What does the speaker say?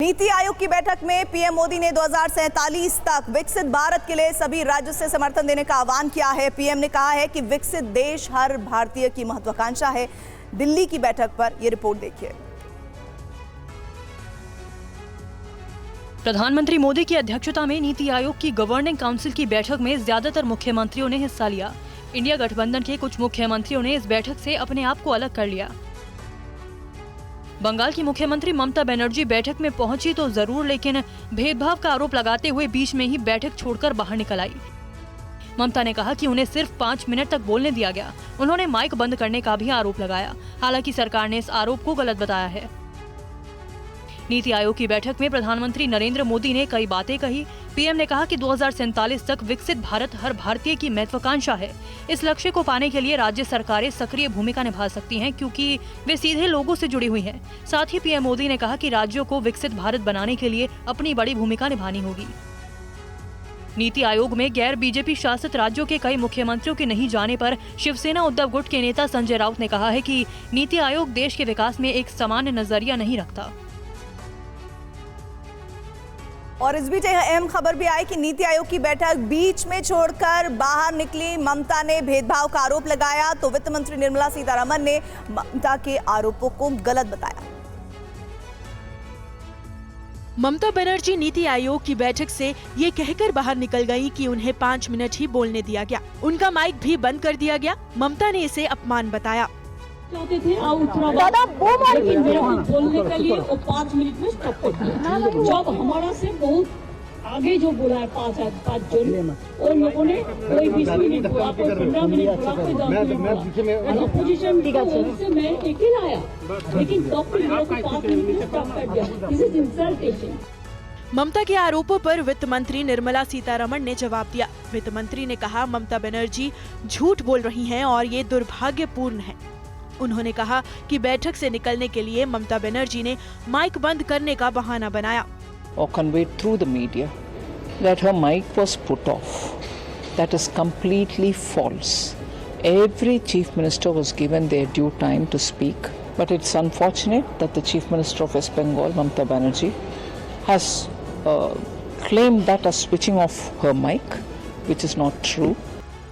नीति आयोग की बैठक में पीएम मोदी ने 2047 तक विकसित भारत के लिए सभी राज्यों से समर्थन देने का आह्वान किया है। पीएम ने कहा है कि विकसित देश हर भारतीय की महत्वाकांक्षा है। दिल्ली की बैठक पर यह रिपोर्ट देखिए। प्रधानमंत्री मोदी की अध्यक्षता में नीति आयोग की गवर्निंग काउंसिल की बैठक में ज्यादातर मुख्यमंत्रियों ने हिस्सा लिया। इंडिया गठबंधन के कुछ मुख्यमंत्रियों ने इस बैठक से अपने आप को अलग कर लिया। बंगाल की मुख्यमंत्री ममता बनर्जी बैठक में पहुंची तो जरूर, लेकिन भेदभाव का आरोप लगाते हुए बीच में ही बैठक छोड़कर बाहर निकल आई। ममता ने कहा कि उन्हें सिर्फ 5 मिनट तक बोलने दिया गया। उन्होंने माइक बंद करने का भी आरोप लगाया। हालांकि सरकार ने इस आरोप को गलत बताया है। नीति आयोग की बैठक में प्रधानमंत्री नरेंद्र मोदी ने कई बातें कही। पीएम ने कहा कि 2047 तक विकसित भारत हर भारतीय की महत्वाकांक्षा है। इस लक्ष्य को पाने के लिए राज्य सरकारें सक्रिय भूमिका निभा सकती हैं, क्योंकि वे सीधे लोगों से जुड़ी हुई हैं। साथ ही पीएम मोदी ने कहा कि राज्यों को विकसित भारत बनाने के लिए अपनी बड़ी भूमिका निभानी होगी। नीति आयोग में गैर बीजेपी शासित राज्यों के कई मुख्यमंत्रियों के नहीं जाने पर शिवसेना उद्धव गुट के नेता संजय राउत ने कहा है कि नीति आयोग देश के विकास में एक समान नजरिया नहीं रखता। और इस बीच अहम खबर भी आई कि नीति आयोग की बैठक बीच में छोड़कर बाहर निकली ममता ने भेदभाव का आरोप लगाया, तो वित्त मंत्री निर्मला सीतारमण ने ममता के आरोपों को गलत बताया। ममता बनर्जी नीति आयोग की बैठक से ये कहकर बाहर निकल गई कि उन्हें 5 मिनट ही बोलने दिया गया। उनका माइक भी बंद कर दिया गया। ममता ने इसे अपमान बताया। चाहते थे लेकिन मेरा बोलने के लिए वो 5 मिनट में स्टॉप कर दिया। जब हमारा से बहुत आगे जो बोला है 5 जन, और लोगों ने कोई 20 मिनट बोला, कोई 15 मिनट बोला, कोई 10 मिनट बोला। अपोजिशन से मैं अकेला आया, लेकिन तब भी मेरे को 5 मिनट में स्टॉप कर दिया। This is इंसल्टेशन। ममता के आरोपों पर वित्त मंत्री निर्मला सीतारमण ने जवाब दिया। वित्त मंत्री ने कहा, ममता बनर्जी झूठ बोल रही हैं और ये दुर्भाग्यपूर्ण है। उन्होंने कहा कि बैठक से निकलने के लिए ममता बनर्जी ने माइक बंद करने का बहाना बनाया। Or conveyed through the media that her mic was put off. That is completely false. Every chief minister was given their due time to speak, but it's unfortunate that the chief minister of West Bengal, Mamata Banerjee, has claimed that as switching off her mic, which is not true.